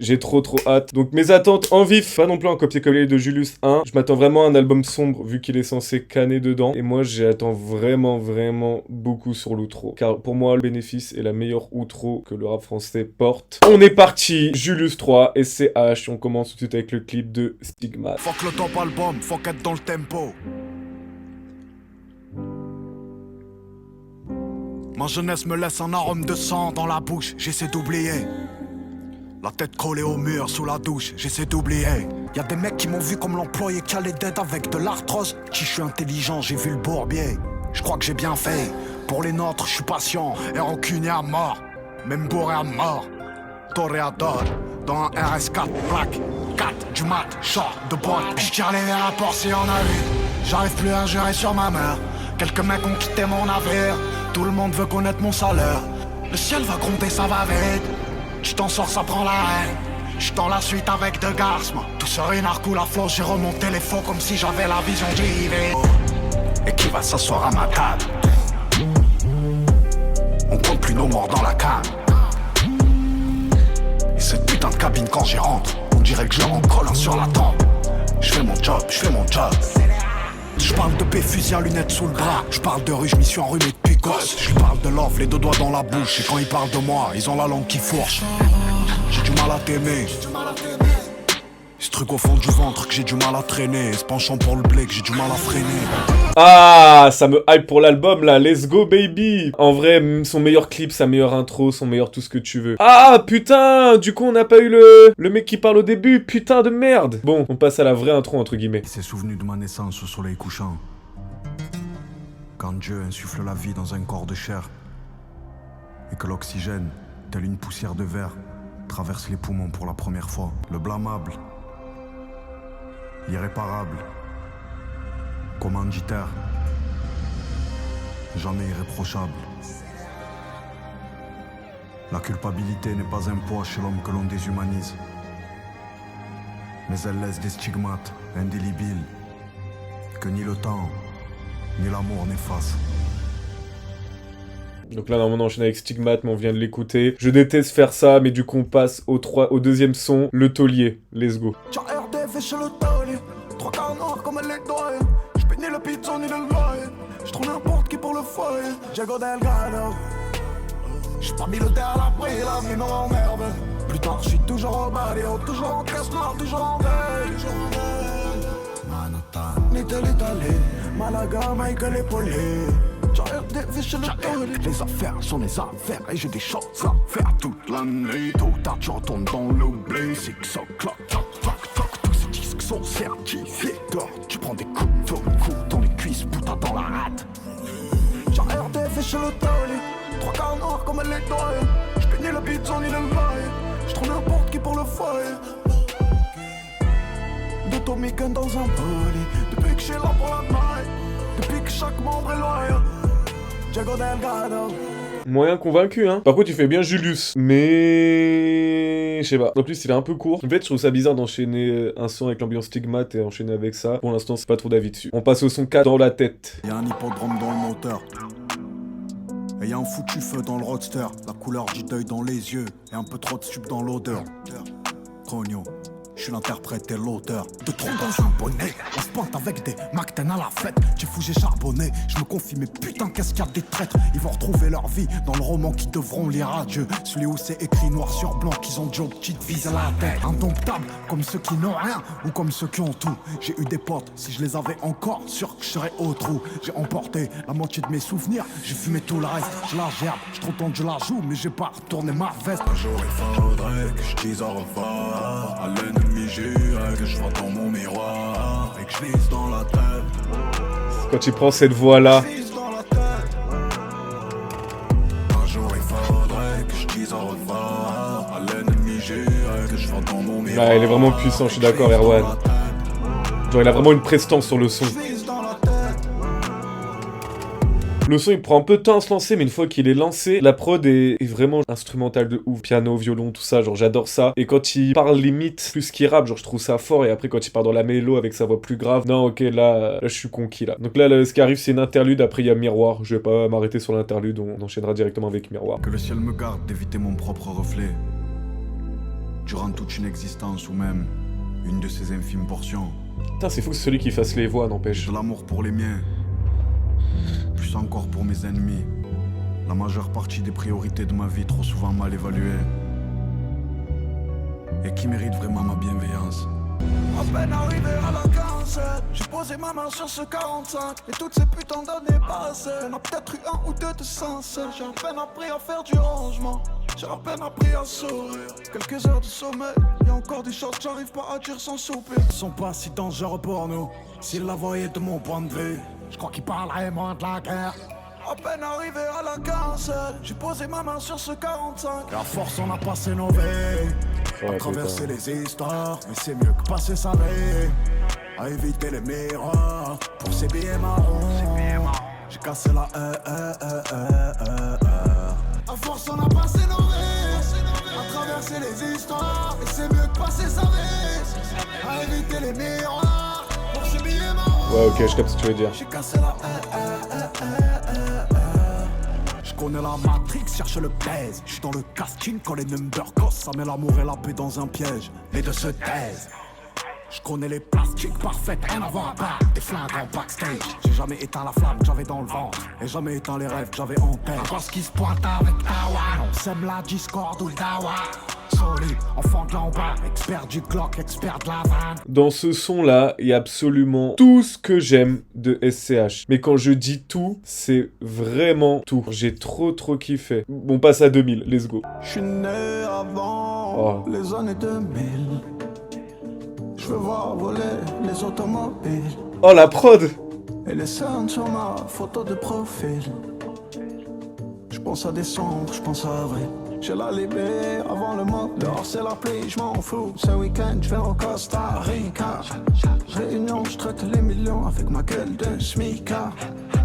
J'ai trop hâte. Donc mes attentes en vif, pas non plus un copier-coller de Julius 1. Je m'attends vraiment à un album sombre vu qu'il est censé canner dedans. Et moi j'attends vraiment beaucoup sur l'outro. Car pour moi le bénéfice est la meilleure outro que le rap français porte. On est parti, Julius 3, SCH. On commence tout de suite avec le clip de Stigma. Fuck le top album, faut qu'être dans le tempo. Ma jeunesse me laisse un arôme de sang dans la bouche, j'essaie d'oublier. La tête collée au mur sous la douche, j'essaie d'oublier. Y'a des mecs qui m'ont vu comme l'employé qui allait d'être avec de l'arthrose. Si je suis intelligent, j'ai vu le bourbier. Je crois que j'ai bien fait. Pour les nôtres, je suis patient et rancunier à mort. Même bourré à mort. Toréador dans un RS4 black. 4 du mat, short de boîte. Je tire les rapports si on a vu. J'arrive plus à jurer sur ma mère. Quelques mecs ont quitté mon navire. Tout le monde veut connaître mon salaire. Le ciel va gronder, ça va vite. Je t'en sors, ça prend la haine. Je dans la suite avec deux garces, moi. Tout ce renard coule à flot, j'ai remonté les faux comme si j'avais la vision d'Yves. Et qui va s'asseoir à ma table? On compte plus nos morts dans la cave. Et cette putain de cabine quand j'y rentre, on dirait que je leur en colle un sur la tempe. Je fais mon job, je fais mon job. Je parle de paix, fusil à lunettes sous le bras. Je parle de rue, je m'y suis enrhumé depuis gosse. Je parle de l'offre, les deux doigts dans la bouche. Et quand ils parlent de moi, ils ont la langue qui fourche. J'ai du mal à t'aimer. Ce truc au fond du ventre que j'ai du mal à traîner. Ce penchant pour le blé que j'ai du mal à freiner. Ah, ça me hype pour l'album là, let's go baby. En vrai, son meilleur clip, sa meilleure intro, son meilleur tout ce que tu veux. Ah putain, du coup on n'a pas eu le mec qui parle au début, putain de merde. Bon, on passe à la vraie intro entre guillemets. Il s'est souvenu de ma naissance au soleil couchant. Quand Dieu insuffle la vie dans un corps de chair. Et que l'oxygène, tel une poussière de verre, traverse les poumons pour la première fois. Le blâmable, l'irréparable, commanditaire, jamais irréprochable. La culpabilité n'est pas un poids chez l'homme que l'on déshumanise, mais elle laisse des stigmates indélébiles que ni le temps ni l'amour n'effacent. Donc là, normalement, on enchaîne avec Stigmate, mais on vient de l'écouter. Je déteste faire ça, mais du coup, on passe au deuxième son, le taulier. Let's go. Chez le taulier, 3 quarts noirs comme elle les doigts. J'paye ni le pizza ni le loyer. J'trouve n'importe qui pour le foyer. Diego Delgado. J'suis pas militaire à l'abri, la vie m'emmerde. Plus tard, j'suis toujours au barrio, toujours en caisse noire, toujours en veille. Manhattan, l'Italie, Malaga, Michael et Poli. J'arrive des vies chez le taulier. Les affaires sont les affaires et j'ai des choses à faire toute la nuit. Tôt ou tard, tu retournes dans l'oubli. C'est que ça cloque, cloque, cloque, cloque. Tous ces disques sont certifiés d'or. Tu prends des coups dans les cuisses, putain dans la rate. J'arrive des vies chez le taulier. 3 quarts noirs comme elle les doigts. J'paye ni le pizza ni le loyer. J'trouve n'importe qui pour le foyer. De Tommy Gun dans un poli. Depuis que j'suis là pour la maille. Depuis que chaque membre est loyal. Diego Delgado. Moyen convaincu, hein. Par contre, il fait bien Julius. Mais... je sais pas. En plus, il est un peu court. En fait, je trouve ça bizarre d'enchaîner un son avec l'ambiance Stigmate et enchaîner avec ça. Pour l'instant, c'est pas trop d'avis dessus. On passe au son 4 dans la tête. Y'a un hippodrome dans le moteur. Et y'a un foutu feu dans le roadster. La couleur du deuil dans les yeux. Et un peu trop de sup dans l'odeur. Cogno. Je suis l'interprète et l'auteur de trop dans un bonnet. On se pointe avec des McTen à la fête. J'ai fou, j'ai charbonné. Je me confie, mais putain, qu'est-ce qu'il y a des traîtres. Ils vont retrouver leur vie dans le roman qu'ils devront lire à Dieu. Celui où c'est écrit noir sur blanc qu'ils ont déjà aux petites vises à la tête. Indomptable, comme ceux qui n'ont rien ou comme ceux qui ont tout. J'ai eu des potes, si je les avais encore, sûr que je serais au trou. J'ai emporté la moitié de mes souvenirs. J'ai fumé tout le reste, je la gerbe. Je trop tente, je la joue, mais j'ai pas retourné ma veste. Un jour il faudrait que je dise au revoir à l'ennemi. Jure que je vois dans mon miroir et que je vise dans la tête. Quand il prend cette voix-là. Un jour il faudrait que je dise au revoir à l'ennemi. Jure que je vois dans mon miroir. Ah, il est vraiment puissant, je suis d'accord, Erwan. Genre, il a vraiment une prestance sur le son. Le son il prend un peu de temps à se lancer, mais une fois qu'il est lancé, la prod est vraiment instrumentale de ouf. Piano, violon, tout ça, genre j'adore ça. Et quand il parle limite plus qu'il rappe, genre je trouve ça fort. Et après quand il part dans la mélo avec sa voix plus grave, non ok là je suis conquis là. Donc là ce qui arrive c'est une interlude, après il y a Miroir. Je vais pas m'arrêter sur l'interlude, on enchaînera directement avec Miroir. Que le ciel me garde d'éviter mon propre reflet. durant toute une existence ou même une de ces infimes portions. Putain, c'est fou que c'est celui qui fasse les voix, n'empêche. De l'amour pour les miens, plus encore pour mes ennemis. La majeure partie des priorités de ma vie trop souvent mal évaluées et qui méritent vraiment ma bienveillance. À peine arrivé à la 47, j'ai posé ma main sur ce 45 et toutes ces putains d'années passées. Y'en a peut-être eu un ou deux de sincères. J'ai à peine appris à faire du rangement, j'ai à peine appris à sourire. Quelques heures de sommeil, y'a encore des choses que j'arrive pas à dire sans soupir. Ils sont pas si dangereux pour nous, s'ils la voyaient de mon point de vue, je crois qu'ils parleraient moins de la guerre. À peine arrivé à la 47, j'ai posé ma main sur ce 45. À force on a passé nos vies, à traverser les histoires, mais c'est mieux que passer sa vie à éviter les miroirs pour ces billets marrons. J'ai cassé la À force on a passé nos vies, à traverser les histoires, mais c'est mieux que passer sa vie à éviter les miroirs pour ces billets marrons. Ouais, ok, je capte ce que tu veux dire. J'ai cassé la Je connais la Matrix, cherche le baise. J'suis dans le casting quand les numbers gossent. Ça met l'amour et la paix dans un piège. Les deux se taisent. Je connais les plastiques parfaites, rien à voir à part des flingues en backstage. J'ai jamais éteint la flamme que j'avais dans le ventre et jamais éteint les rêves que j'avais en tête. Parce qu'ils se pointent avec Tawa, on sème la discorde ou le dawa. Solide, enfant de l'en bas, expert du Glock, expert de la vanne. Dans ce son-là, il y a absolument tout ce que j'aime de SCH. Mais quand je dis tout, c'est vraiment tout. J'ai trop kiffé. On passe à 2000, let's go. J'suis né avant les années 2000. Je veux voir voler les automobiles. Oh, la prod! Et les cernes sur ma photo de profil. Je pense à décembre, je pense à avril. J'ai la libé avant le mois. Dehors c'est la pluie, je m'en fous. Ce week-end je vais au Costa Rica. Réunion, je traite les millions avec ma gueule de smicard.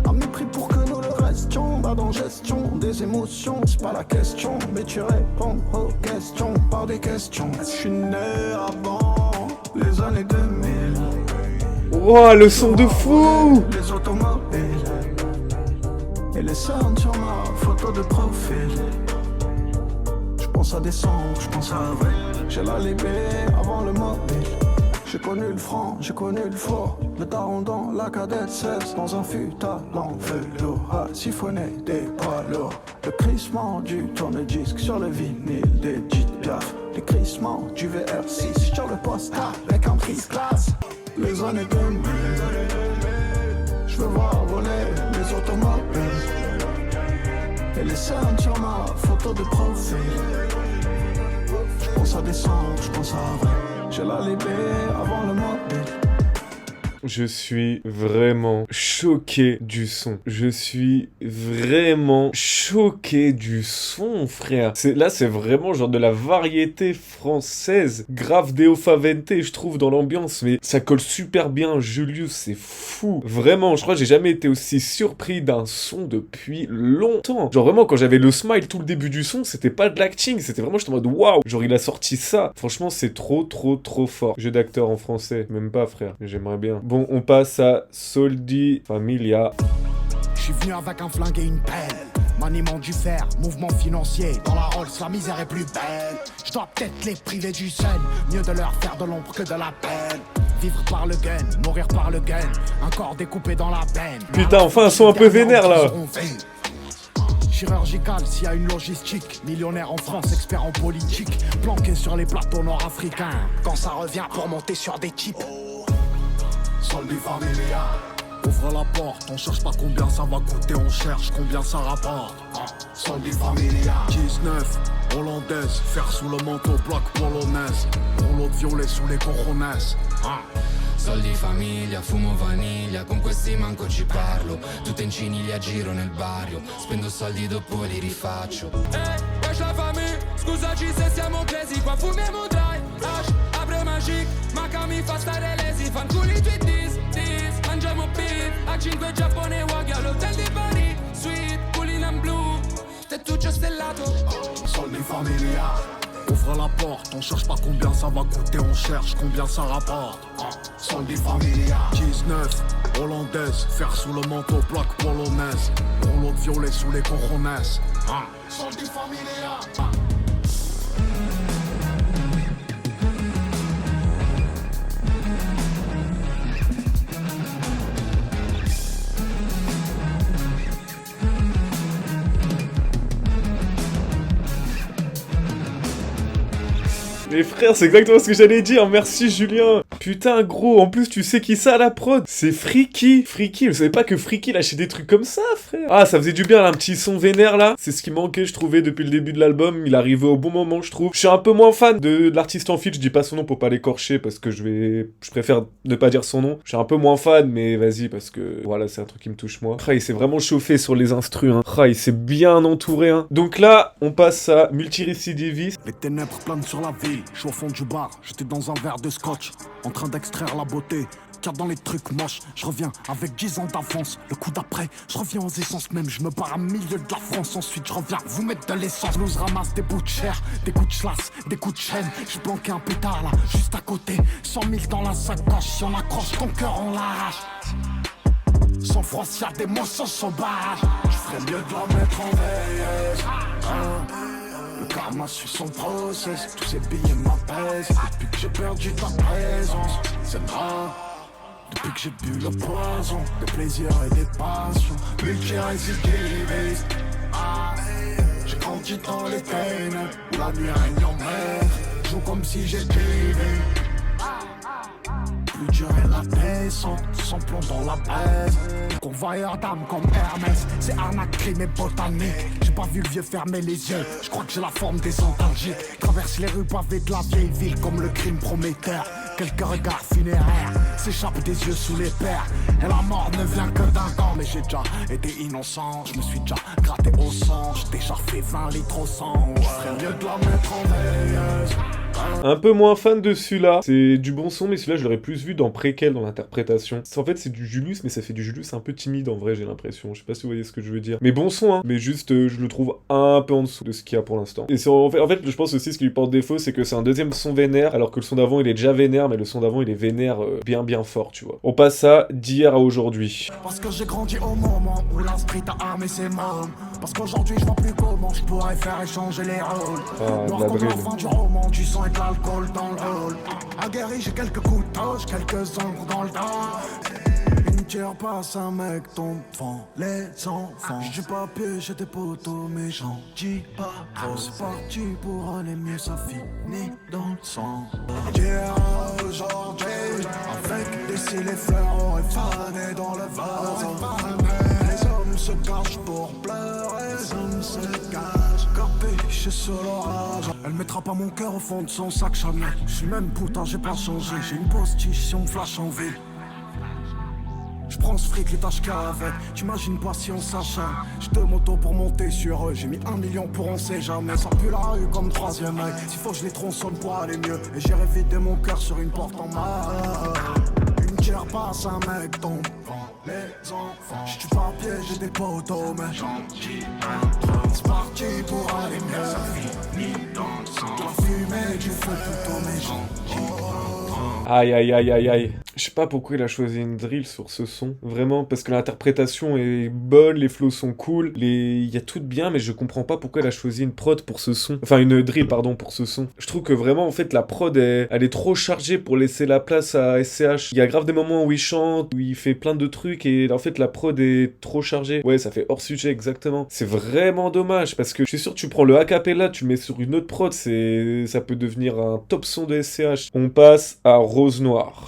Un mépris pour que nous le restions. Bas dans gestion des émotions, c'est pas la question. Mais tu réponds aux questions par des questions. Je suis né avant les années 2000. Oh, le son de fou! Les automobiles et les cernes sur ma photo de profil. Je pense à décembre, je pense à avril. J'ai la libé avant le mobile. J'ai connu le franc, j'ai connu le faux. Le daron dans la cadette 16. Dans un fut à l'enveloppe à siphonner des poids lourds. Le crissement du tourne-disque sur le vinyle d'Edith Piaf. Les crissements du VR6 sur le poste avec un prise classe. Les années 2000, je veux voir voler les automobiles et les cernes sur ma photo de profil. Je pense à décembre, je pense à avril. J'ai la libé avant le mobile. Je suis vraiment choqué du son. Je suis vraiment choqué du son, frère. Là, c'est vraiment genre de la variété française. Grave Deo Favente, je trouve, dans l'ambiance. Mais ça colle super bien. Julius, c'est fou. Vraiment, je crois que j'ai jamais été aussi surpris d'un son depuis longtemps. Genre vraiment, quand j'avais le smile tout le début du son, c'était pas de l'acting. C'était vraiment, j'étais en mode waouh. Genre, il a sorti ça. Franchement, c'est trop fort. Jeu d'acteur en français. Même pas, frère. Mais j'aimerais bien. Bon, on passe à Soldi Familia. Je suis venu avec un flingue et une pelle. Maniement du fer, mouvement financier. Dans la Rolls, la misère est plus belle. Je dois peut-être les priver du sun. Mieux de leur faire de l'ombre que de la peine. Vivre par le gun, mourir par le gun. Un corps découpé dans la peine. Putain, enfin un son un peu vénère là. Chirurgical, s'il y a une logistique. Millionnaire en France, expert en politique. Planqué sur les plateaux nord-africains. Quand ça revient pour monter sur des types. Soldi Familia. Ouvre la porte, on cherche pas combien ça va coûter, on cherche combien ça rapporte. Soldi Familia. 19, hollandaise, fer sous le manteau, plaque polonaise. Rouleau de violet sous les corones. Soldi famiglia, fumo vaniglia, con questi manco ci parlo. Tutte in ciniglia, giro nel barrio. Spendo soldi dopo li rifaccio. Wesh la famille, scusaci se siamo presi. Qua fumiamo dry, hash, apre magic. Ma che mi fa stare lesi, fanculi tweet dis. Mangiamo beef, a 5 Giappone Wagyu all'hotel di Paris. Sweet, culina in blu, tettuccio stellato. Soldi Familia. Ouvre la porte, on cherche pas combien ça va coûter, on cherche combien ça rapporte. Soldi Familia. 19, hollandaise, fer sous le manteau, plaque polonaise. Rouleau de violet sous les corones. Soldi Familia. Les frères, c'est exactement ce que j'allais dire, merci Julien. Putain gros, en plus tu sais qui ça la prod? C'est Freaky. Freaky, je savais pas que Freaky lâchait des trucs comme ça frère. Ah ça faisait du bien là, un petit son vénère là. C'est ce qui manquait je trouvais depuis le début de l'album, il arrivait au bon moment je trouve. Je suis un peu moins fan de l'artiste en feat, je dis pas son nom pour pas l'écorcher parce que je préfère ne pas dire son nom. Je suis un peu moins fan mais vas-y parce que voilà c'est un truc qui me touche moi. Ah, il s'est vraiment chauffé sur les instrus hein. Ah, il s'est bien entouré hein. Donc là on passe à Multirécidiviste. Les ténèbres planent sur la ville, je suis au fond du bar, j'étais dans un verre de scotch, en train d'extraire la beauté. Car dans les trucs moches, je reviens avec 10 ans d'avance. Le coup d'après, je reviens aux essences même. Je me barre à milieu de la France. Ensuite, je reviens vous mettre de l'essence. Nous ramasse des bouts de chair, des coups de chlasse, des coups de chaîne. Je planquais un pétard là, juste à côté. 100 000 dans la sacoche. Si on accroche ton cœur, on l'arrache. Sans froid, s'il y a des mots sans barrage. Je ferais mieux de la mettre en veilleuse. Le karma suit son process. Tous ces billets m'apaisent. Depuis que j'ai perdu ta présence, c'est grave. Depuis que j'ai bu le poison, des plaisirs et des passions, multirécidiviste. J'ai grandi dans les ténèbres, où la nuit règne en maître. Joue comme si j'étais né. Plus dur est la descente, sans plomb dans la baisse. Convoyeur d'âme comme Hermès, c'est arnaque, crime et botanique. J'ai pas vu le vieux fermer les yeux, je crois que j'ai la forme des antalgiques. Traverse les rues pavées de la vieille ville comme le crime prometteur. Quelques regards funéraires s'échappent des yeux sous les pères. Et la mort ne vient que d'un temps. Mais j'ai déjà été innocent, je me suis déjà gratté au sang. J'ai déjà fait 20 litres au sang. Je ferais mieux de la mettre en veilleuse. Un peu moins fan de celui-là, c'est du bon son mais celui-là je l'aurais plus vu dans Préquel dans l'interprétation. En fait c'est du Julius mais ça fait du Julius un peu timide en vrai j'ai l'impression, je sais pas si vous voyez ce que je veux dire. Mais bon son hein, mais juste je le trouve un peu en dessous de ce qu'il y a pour l'instant. Et en fait je pense aussi ce qui lui porte défaut c'est que c'est un deuxième son vénère alors que le son d'avant il est déjà vénère mais le son d'avant il est vénère bien fort tu vois. On passe à d'hier à aujourd'hui. Parce que j'ai grandi au moment où la street a armé ses mômes. Parce qu'aujourd'hui je vois plus comment je pourrais faire échanger les rôles. Noir comme la fin du roman, du sang et de l'alcool dans le rôle. Aguerri j'ai quelques coups de touche, quelques ombres dans le dos. Une tire passe, un mec tombe devant les enfants. J'suis pas pied, j'ai des potos mais j'en dis pas trop. C'est parti pour aller mieux, ça finit dans le sang. Hier aujourd'hui, avec des cils et fleurs, on est fané dans le vase. Les hommes se cachent pour pleurer, les hommes se cachent. Capiche sur l'orage. Elle mettra pas mon cœur au fond de son sac Chanel. J'suis même putain, j'ai pas changé. J'ai une postiche si on me flash en ville. J'prends ce fric, les tâches qu'il y a avec. T'imagines pas si on s'acharne. J'te moto pour monter sur eux. J'ai mis 1 million pour on sait jamais. Ça pue la rue comme troisième œil. S'il faut je les tronçonne pour aller mieux. Et j'ai vidé mon cœur sur une porte en mal. Une tire passe, un mec tombe devant les enfants. J'suis pas pied, j'ai des potos mais j'en dis pas trop. C'est parti pour aller mieux. Ça finit dans le sang. De la fumée, du feu plutôt mais j'en dis pas trop. Aïe. Je sais pas pourquoi il a choisi une drill sur ce son, vraiment, parce que l'interprétation est bonne, les flows sont cool, il y a tout de bien, mais je comprends pas pourquoi il a choisi une prod pour ce son. Enfin, une drill, pardon, pour ce son. Je trouve que vraiment, en fait, la prod, elle est trop chargée pour laisser la place à SCH. Il y a grave des moments où il chante, où il fait plein de trucs, et en fait, la prod est trop chargée. Ouais, ça fait hors sujet, exactement. C'est vraiment dommage, parce que je suis sûr que tu prends le acapella, tu le mets sur une autre prod, ça peut devenir un top son de SCH. On passe à Rose Noire.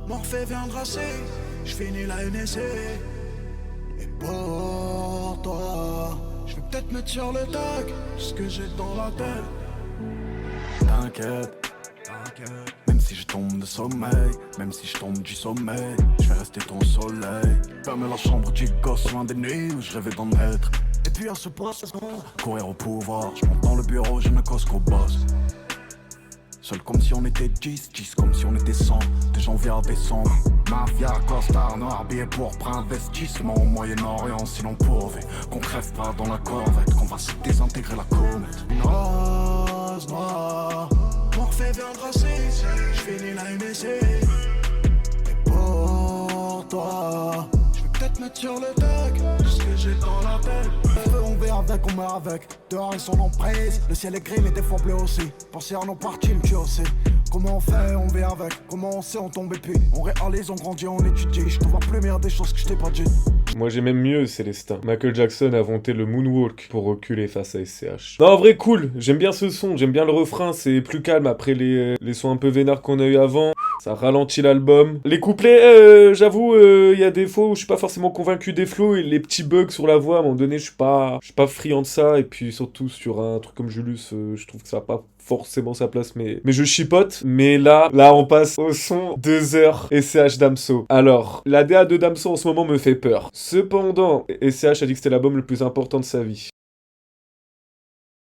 Morphée vient brasser, j'finis la NSC. Et pour toi, j'vais peut-être mettre sur le tag ce que j'ai dans la tête. T'inquiète, même si je tombe de sommeil, même si je tombe du sommeil, j'vais rester ton soleil. Fermer la chambre du gosse loin des nuits où je rêvais d'en être. Et puis à ce poste, courir au pouvoir, j'monte dans le bureau, je n'accose qu'au boss. Seul comme si on était 10 comme si on était 100, de janvier à décembre. Mafia, costard, noir, billet pour investissement au Moyen-Orient. Si l'on pourvait, qu'on crève pas dans la corvette, qu'on va se désintégrer la comète. Une rose noire, Morphée vient brasser, j'finis la MSC. Et pour toi, j'vais peut-être mettre sur le deck ce que j'ai dans la tête. On vit avec, on meurt avec. Dehors ils sont en prise. Le ciel est gris mais des fois bleu aussi. Penser à nos parties me tue aussi. Comment on fait, on vit avec. Comment on sait, on tombe et puis on réalise, on grandit, on étudie. Je te vois plus meilleur des choses que je t'ai pas dit. Moi j'ai même mieux, Célestin. Michael Jackson a inventé le moonwalk pour reculer face à SCH. Non, en vrai, cool. J'aime bien ce son, j'aime bien le refrain, c'est plus calme après les sons un peu vénards qu'on a eu avant. Ça ralentit l'album. Les couplets, j'avoue, il y a des fois où je suis pas forcément convaincu des flows et les petits bugs sur la voix, à un moment donné, je suis pas friand de ça. Et puis surtout sur un truc comme Julius, je trouve que ça a pas forcément sa place, mais je chipote. Mais là, on passe au son 2 heures SCH Damso. Alors, la DA de Damso en ce moment me fait peur. Cependant, SCH a dit que c'était l'album le plus important de sa vie.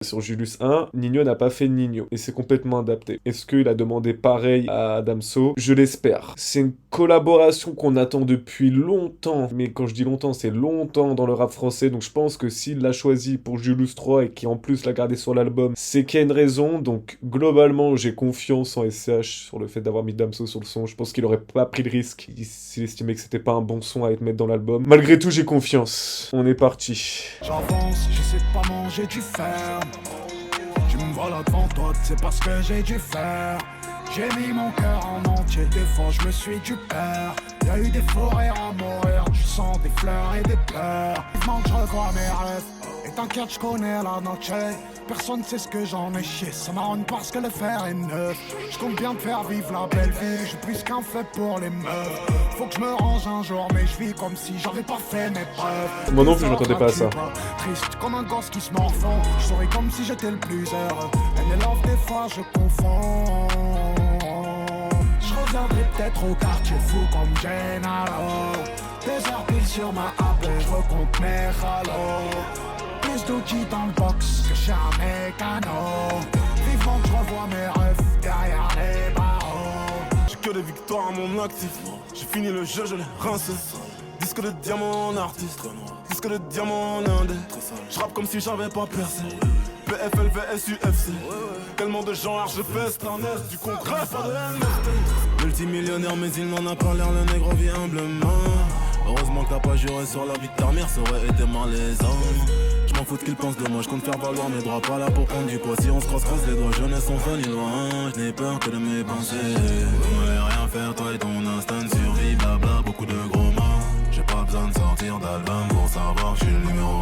Sur Julius 1, Ninho n'a pas fait Ninho, et c'est complètement adapté. Est-ce qu'il a demandé pareil à Damso? Je l'espère. C'est une collaboration qu'on attend depuis longtemps, mais quand je dis longtemps, c'est longtemps dans le rap français, donc je pense que s'il l'a choisi pour Julius 3 et qui en plus l'a gardé sur l'album, c'est qu'il y a une raison, donc globalement j'ai confiance en SCH sur le fait d'avoir mis Damso sur le son. Je pense qu'il aurait pas pris le risque s'il estimait que c'était pas un bon son à être mettre dans l'album. Malgré tout, j'ai confiance. On est parti. J'avance, j'essaie de pas manger du fer. Tu me vois là devant toi, c'est parce que j'ai dû faire. J'ai mis mon cœur en entier, des fois je me suis du père. Y'a eu des forêts à mourir, du sang, des fleurs et des pleurs. Vivement que je revois mes rêves, et t'inquiète je connais la noche. Personne sait ce que j'en ai chié, ça m'arronne parce que le fer est neuf. Je compte bien te faire vivre la belle vie, j'ai plus qu'un fait pour les meufs. Faut que je me range un jour, mais je vis comme si j'avais pas fait mes preuves. Moi non plus, je m'attendais pas à ça. Triste comme un gosse qui se morfond, je souris comme si j'étais le plus heureux. Elle est love, des fois je confonds. Je reviendrai peut-être au quartier fou comme Gennaro. Des heures pile sur ma app et je recompte mes halos. Plus d'outils dans le box que chez un mécano. Vivement que je revois mes rêves derrière les barreaux. J'ai que des victoires à mon actif. J'ai fini le jeu, je l'ai rincé. Disque de diamant en artiste, disque de diamant en indé. Je rappe comme si j'avais pas percé. PFL, VS, UFC. Tellement de gens large fest, du concret, pas de NFT. Multimillionnaire mais il n'en a pas l'air, le négro vit humblement. Heureusement que t'as pas juré sur la vie de ta mère, ça aurait été malaisant. Je m'en fous de qu'ils pensent de moi, je compte faire valoir mes droits, pas là pour prendre du poids. Si on se croise les doigts, jeunesse sont funny loin. Je n'ai peur que de mes pensées. Vous m'allez rien faire, toi et ton instinct de survie, blabla, beaucoup de gros mots. J'ai pas besoin de sortir d'album pour savoir que je suis le numéro 1.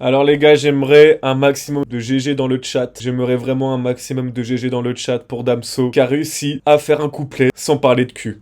Alors les gars, j'aimerais un maximum de GG dans le chat. J'aimerais vraiment un maximum de GG dans le chat pour Damso, qui a réussi à faire un couplet sans parler de cul.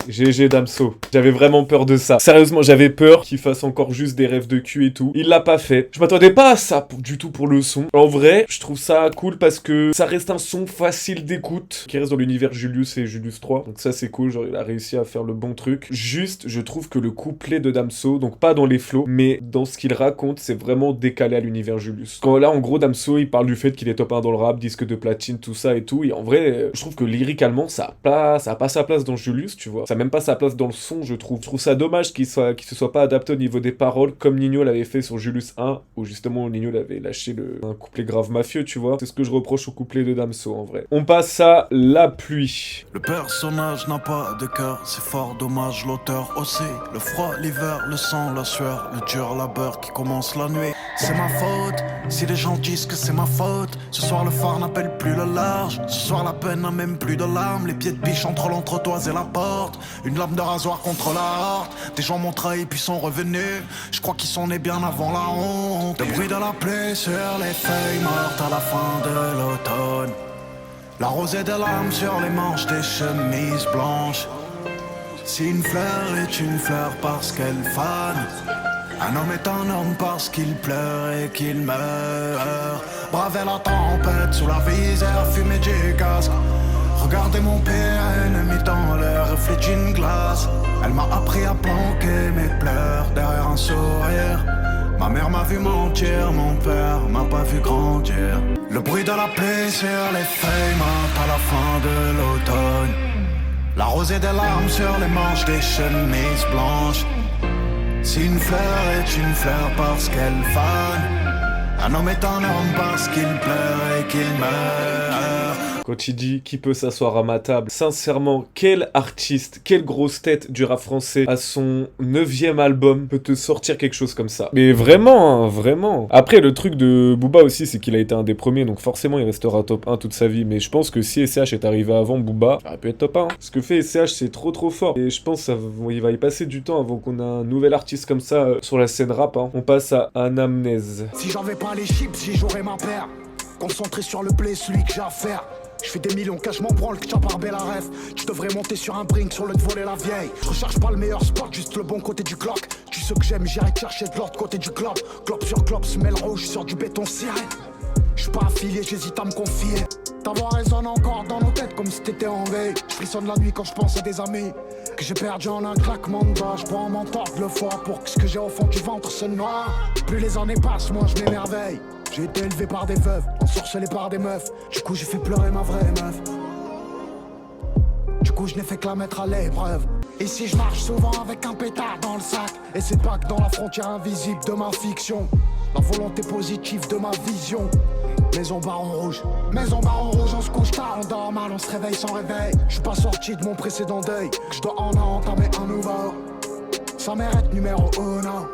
GG Damso. J'avais vraiment peur de ça. Sérieusement, j'avais peur qu'il fasse encore juste des rêves de cul et tout. Il l'a pas fait. Je m'attendais pas à ça du tout pour le son. En vrai, je trouve ça cool parce que ça reste un son facile d'écoute qui reste dans l'univers Julius et Julius 3. Donc ça, c'est cool. Genre, il a réussi à faire le bon truc. Juste, je trouve que le couplet de Damso, donc pas dans les flows, mais dans ce qu'il raconte, c'est vraiment décalé à l'univers Julius. Quand là, en gros, Damso, il parle du fait qu'il est top 1 dans le rap, disque de platine, tout ça et tout. Et en vrai, je trouve que lyricalement, ça a pas sa place dans Julius, tu vois. Ça a même pas sa place dans le son, je trouve. Je trouve ça dommage qu'il se soit pas adapté au niveau des paroles, comme Ninho l'avait fait sur Julius 1, où justement Ninho l'avait lâché un couplet grave mafieux, tu vois. C'est ce que je reproche au couplet de Damso, en vrai. On passe à La Pluie. Le personnage n'a pas de cœur, c'est fort dommage, l'auteur aussi. Le froid, l'hiver, le sang, la sueur, le dur labeur qui commence la nuit. C'est ma faute, si les gens disent que c'est ma faute. Ce soir le phare n'appelle plus le large. Ce soir la peine n'a même plus de larmes. Les pieds de biche entre l'entretoise et la porte. Une lame de rasoir contre la horde. Des gens m'ont trahi puis sont revenus. Je crois qu'ils sont nés bien avant la honte. Le bruit de la pluie sur les feuilles mortes à la fin de l'automne. La rosée des larmes sur les manches des chemises blanches. Si une fleur est une fleur parce qu'elle fane, un homme est un homme parce qu'il pleure et qu'il meurt. Braver la tempête sous la visière fumée du casque. Regardez mon père ennemi dans le reflet d'une glace. Elle m'a appris à planquer mes pleurs derrière un sourire. Ma mère m'a vu mentir, mon père m'a pas vu grandir. Le bruit de la pluie sur les feuilles mortes à la fin de l'automne. La rosée des larmes sur les manches des chemises blanches. Si une fleur est une fleur parce qu'elle fane, un homme est un homme parce qu'il pleure et qu'il meurt. quand il dit qui peut s'asseoir à ma table. Sincèrement, quel artiste, quelle grosse tête du rap français à son 9e album peut te sortir quelque chose comme ça. Mais vraiment, hein, vraiment. Après, le truc de Booba aussi, c'est qu'il a été un des premiers, donc forcément il restera top 1 toute sa vie. Mais je pense que si SCH est arrivé avant Booba, ça aurait pu être top 1. Ce que fait SCH, c'est trop fort. Et je pense qu'il va y passer du temps avant qu'on ait un nouvel artiste comme ça sur la scène rap. Hein. On passe à Anamnèse. Si j'avais pas les chips, j'y jouerais ma paire. Concentré sur le play, celui que j'ai à faire. Je fais des millions, cache mon branle, que t'as par belle rêve. Tu devrais monter sur un brink, sur le de voler la vieille. Je recherche pas le meilleur spot, juste le bon côté du clock. Tu sais que j'aime, j'irai te chercher de l'autre côté du club. Clop sur clop, semelle rouge sur du béton ciré. J'suis pas affilié, j'hésite à me confier. Ta voix résonne encore dans nos têtes comme si t'étais en veille. J'frissonne la nuit quand j'pense à des amis que j'ai perdu en un claquement de doigts. J'prends mon temps le foie pour que ce que j'ai au fond du ventre se noie. Plus les années passent, moins je m'émerveille. J'ai été élevé par des veuves, ensorcelé par des meufs. Du coup j'ai fait pleurer ma vraie meuf. Du coup je n'ai fait que la mettre à l'épreuve. Ici je marche souvent avec un pétard dans le sac. Et c'est pas que dans la frontière invisible de ma fiction. La volonté positive de ma vision. Maison baron rouge, on se couche tard, on dort mal, on se réveille sans réveil. Je suis pas sorti de mon précédent deuil, que je dois en entamer un nouveau. Ça mérite numéro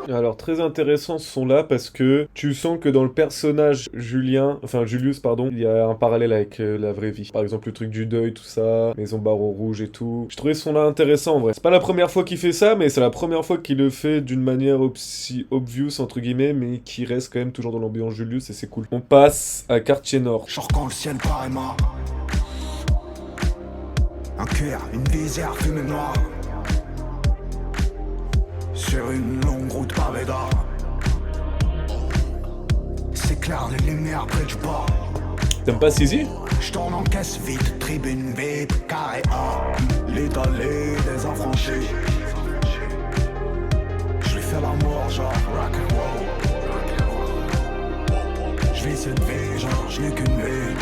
1. Alors très intéressant ce son là parce que tu sens que dans le personnage Julius pardon, il y a un parallèle avec la vraie vie. Par exemple le truc du deuil, tout ça, maison barreau rouge et tout. Je trouvais ce son là intéressant en vrai. C'est pas la première fois qu'il fait ça, mais c'est la première fois qu'il le fait d'une manière aussi obvious entre guillemets, mais qui reste quand même toujours dans l'ambiance Julius et c'est cool. On passe à Quartier Nord. Genre quand le ciel paraît mort. Un cuir, une visière fumée noire. Sur une longue route pavée d'or. C'est clair, les lumières près du bord. T'aimes pas Sizi? J'tourne en caisse vite, tribune vide, carré A. L'étalé des affranchis. J'lui fais l'amour genre rock'n'roll. J'vis cette vie genre j'n'ai qu'une vie.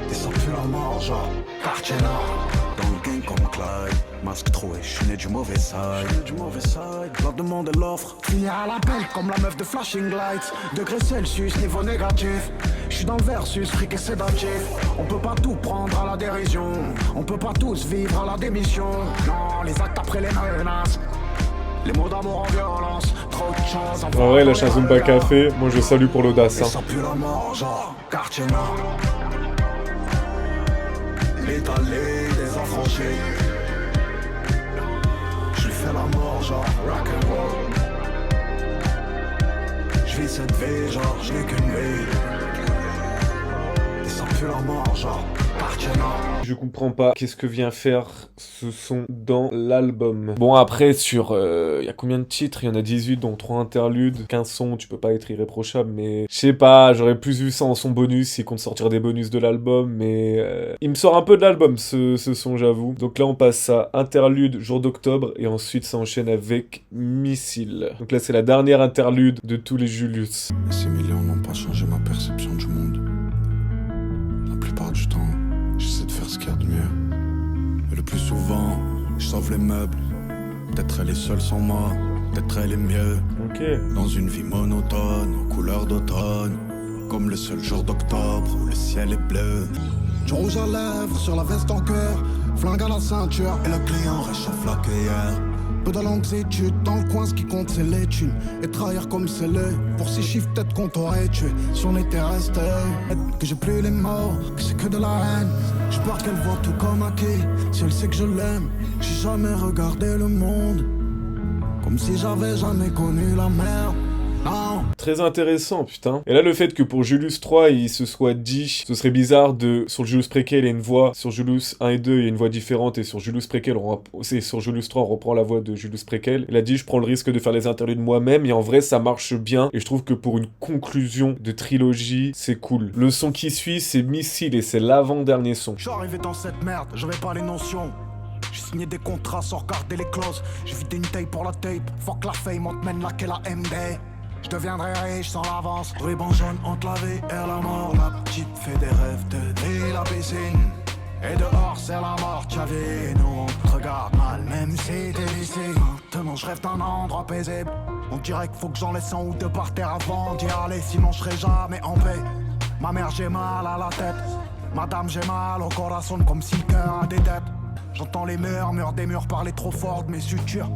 Descends plus la mort genre Quartier Nord. Dans le game comme Clyde, masque troué, j'suis né du mauvais side. La demande et l'offre, finir à l'appel comme la meuf de Flashing Lights. Degré Celsius, niveau négatif. J'suis dans le versus, fric et sédatif. On peut pas tout prendre à la dérision. On peut pas tous vivre à la démission. Non, les actes après les menaces. Les mots d'amour en violence, trop de choses. En vrai, la chanson Zumba Café, moi je salue pour l'audace. Et ça pue la mort, genre Quartier Nord. L'étalé des affranchis. J'lui fais la mort genre rock'n'roll. J'vis cette vie genre j'n'ai qu'une vie. Et ça pue la mort genre Quartier Nord. Je comprends pas qu'est-ce que vient faire ce son dans l'album. Bon après sur y a combien de titres? Il y en a 18 dont 3 interludes, 15 sons, tu peux pas être irréprochable mais je sais pas, j'aurais plus vu ça en son bonus, il compte sortir des bonus de l'album mais il me sort un peu de l'album ce son j'avoue. Donc là on passe à interlude jour d'octobre et ensuite ça enchaîne avec Missile. Donc là c'est la dernière interlude de tous les Julius. Ces millions n'ont pas changé ma perception du monde. La plupart du temps j'essaie de faire ce qu'il y a de mieux. Et le plus souvent, je sauve les meubles. Peut-être elle est seule sans moi, peut-être elle est mieux. Ok. Dans une vie monotone, aux couleurs d'automne. Comme le seul jour d'octobre où le ciel est bleu. Du rouge à lèvres, sur la veste en cœur. Flingue à la ceinture et le client réchauffe la cueillère. Peu de longues études, dans le coin ce qui compte c'est les thunes. Et trahir comme c'est l'œil, pour 6 chiffres peut-être qu'on t'aurait tué. Si on était resté, que j'ai plus les mots, que c'est que de la haine. J'ai peur qu'elle voit tout comme acquis, si elle sait que je l'aime. J'ai jamais regardé le monde, comme si j'avais jamais connu la mer. Non. Très intéressant, putain. Et là, le fait que pour Julius 3, il se soit dit, ce serait bizarre de, sur Julius Préquel, il y a une voix, sur Julius 1 et 2, il y a une voix différente, et sur Julius Préquel, sur Julius 3, on reprend la voix de Julius Préquel. Il a dit, je prends le risque de faire les interludes moi-même, et en vrai, ça marche bien, et je trouve que pour une conclusion de trilogie, c'est cool. Le son qui suit, c'est Missile, et c'est l'avant-dernier son. Je suis arrivé dans cette merde, j'avais pas les notions. J'ai signé des contrats sans regarder les clauses. J'ai vidé une tape pour la tape, fuck la fame, on te mène là qu'est la MD. Je deviendrai riche sans l'avance. Ruban jaune entre la vie et la mort. La petite fait des rêves de vie, la piscine. Et dehors c'est la mort, t'as vu. Nous on te regarde mal, même si t'es ici. Maintenant je rêve d'un endroit paisible. On dirait qu'il faut que j'en laisse un ou deux par terre avant d'y aller. Sinon je serai jamais en paix. Ma mère j'ai mal à la tête. Madame, j'ai mal, encore à sonne comme si le cœur a des dettes. J'entends les murmures des murs parler trop fort de mes sutures.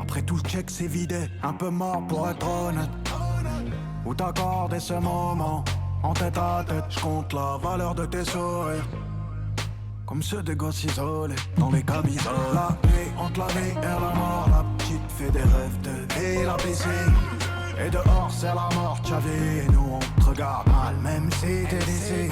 Après tout le check c'est vidé, un peu mort pour être honnête. Où t'accorder ce moment, en tête à tête, je compte la valeur de tes sourires. Comme ceux des gosses isolés, dans les camisoles. La nuit, entre la vie et la mort, la petite fait des rêves de vie, la piscine. Et dehors c'est la mort, t'avais, et nous on te regarde mal, même si t'es d'ici.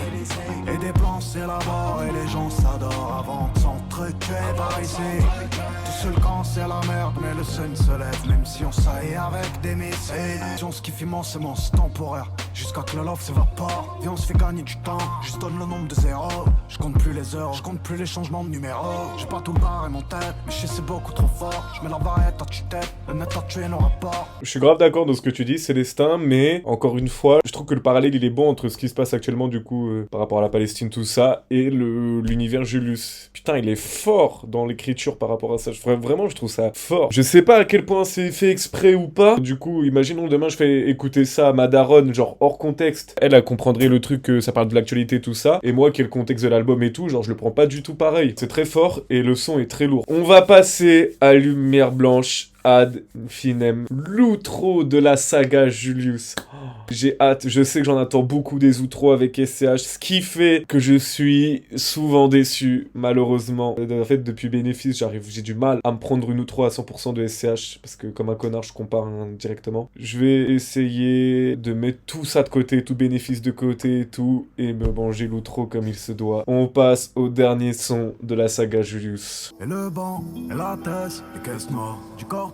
Et des plans s'élaborent et les gens s'adorent avant de s'entretuer par ici. Tout seul quand c'est la merde, mais le sun se lève, même si on saillit avec des missiles. Ce qui fait immensément, c'est temporaire, jusqu'à que le love s'évapore. Et on se fait gagner du temps, juste donne le nombre de zéros. Je compte plus les heures, je compte plus les changements de numéro. J'ai pas tout le bar et mon tête, mais je sais c'est beaucoup trop fort. Je mets la barrette à tue-tête, le net a tué nos rapports. Je suis grave d'accord dans ce que tu dis, Célestin, mais encore une fois, je trouve que le parallèle il est bon entre ce qui se passe actuellement du coup par rapport à la Palestine, tout ça, et l'univers Julius. Putain, il est fort dans l'écriture par rapport à ça. Vraiment, je trouve ça fort. Je sais pas à quel point c'est fait exprès ou pas. Du coup, imaginons demain je fais écouter ça à ma daronne, genre hors contexte. Elle comprendrait le truc que ça parle de l'actualité, tout ça, et moi qui ai le contexte de l'album et tout, genre je le prends pas du tout pareil. C'est très fort et le son est très lourd. On va passer à Lumière Blanche. Ad Finem, l'outro de la saga Julius. Oh, j'ai hâte, je sais que j'en attends beaucoup des outros avec SCH, ce qui fait que je suis souvent déçu, malheureusement. En fait, depuis Bénéfice, j'ai du mal à me prendre une outro à 100% de SCH, parce que comme un connard, je compare directement. Je vais essayer de mettre tout ça de côté, tout Bénéfice de côté et tout, et me manger l'outro comme il se doit. On passe au dernier son de la saga Julius. Et le banc, et la thèse, les caisses noires du corps.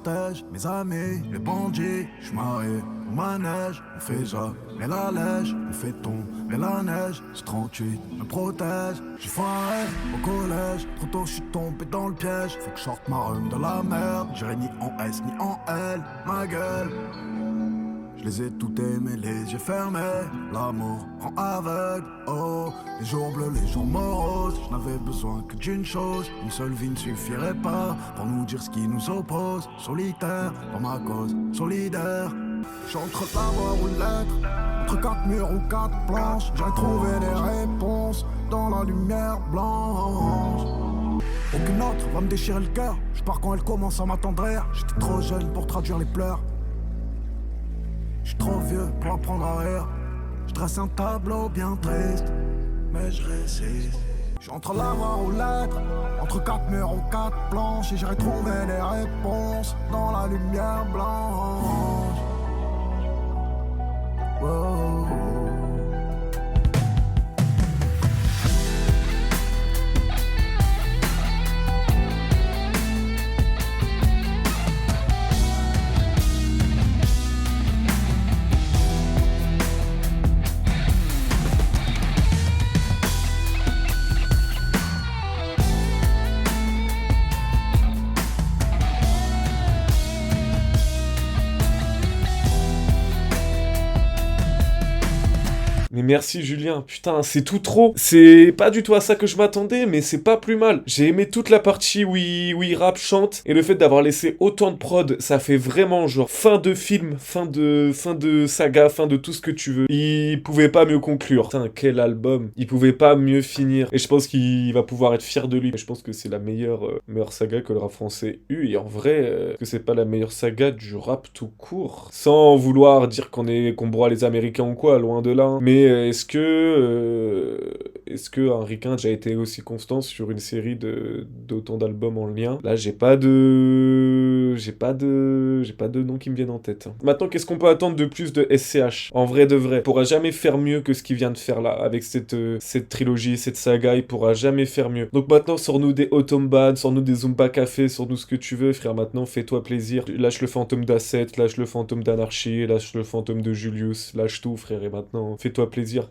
Mes amis, les bandits, j'suis marié au manège, on fait ça, mais la lèche, on fait tomber la neige, ce 38 me protège, j'ai foiré au collège, trop tôt j'suis tombé dans le piège, faut que je sorte ma rhum de la merde, j'irai ni en S ni en L, ma gueule. Je les ai tout aimés, les yeux fermés, l'amour rend aveugle, oh. Les jours bleus, les jours moroses, je n'avais besoin que d'une chose. Une seule vie ne suffirait pas pour nous dire ce qui nous oppose. Solitaire, dans ma cause, solidaire. J'suis entre la voix ou lettre, entre 4 murs ou 4 planches. J'ai trouvé des réponses dans la lumière blanche. Aucune autre va me déchirer le cœur, je pars quand elle commence à m'attendrir. J'étais trop jeune pour traduire les pleurs. J'suis trop vieux pour apprendre à rire. J'dresse un tableau bien triste, mais je résiste. J'suis entre la voix ou lettre, entre 4 murs ou 4 planches. Et j'irai trouver les réponses dans la lumière blanche. Wow. Mais merci Julien, putain, c'est tout trop. C'est pas du tout à ça que je m'attendais, mais c'est pas plus mal. J'ai aimé toute la partie où il rappe, chante, et le fait d'avoir laissé autant de prod, ça fait vraiment genre fin de film, fin de saga, fin de tout ce que tu veux. Il pouvait pas mieux conclure. Putain, quel album. Il pouvait pas mieux finir. Et je pense qu'il va pouvoir être fier de lui. Je pense que c'est la meilleure saga que le rap français eut, et en vrai, que c'est pas la meilleure saga du rap tout court. Sans vouloir dire qu'on broie les Américains ou quoi, loin de là. Mais est-ce que Henri Quint a déjà été aussi constant sur une série d'autant d'albums en lien? Là, j'ai pas de nom qui me viennent en tête. Maintenant, qu'est-ce qu'on peut attendre de plus de SCH? En vrai de vrai, il pourra jamais faire mieux que ce qu'il vient de faire là, avec cette trilogie, cette saga, il pourra jamais faire mieux. Donc maintenant, sors-nous des Automban, sors-nous des Zumba Café, sors-nous ce que tu veux, frère. Maintenant, fais-toi plaisir. Lâche le fantôme d'Asset, lâche le fantôme d'Anarchie, lâche le fantôme de Julius, lâche tout, frère. Et maintenant, fais-toi plaisir.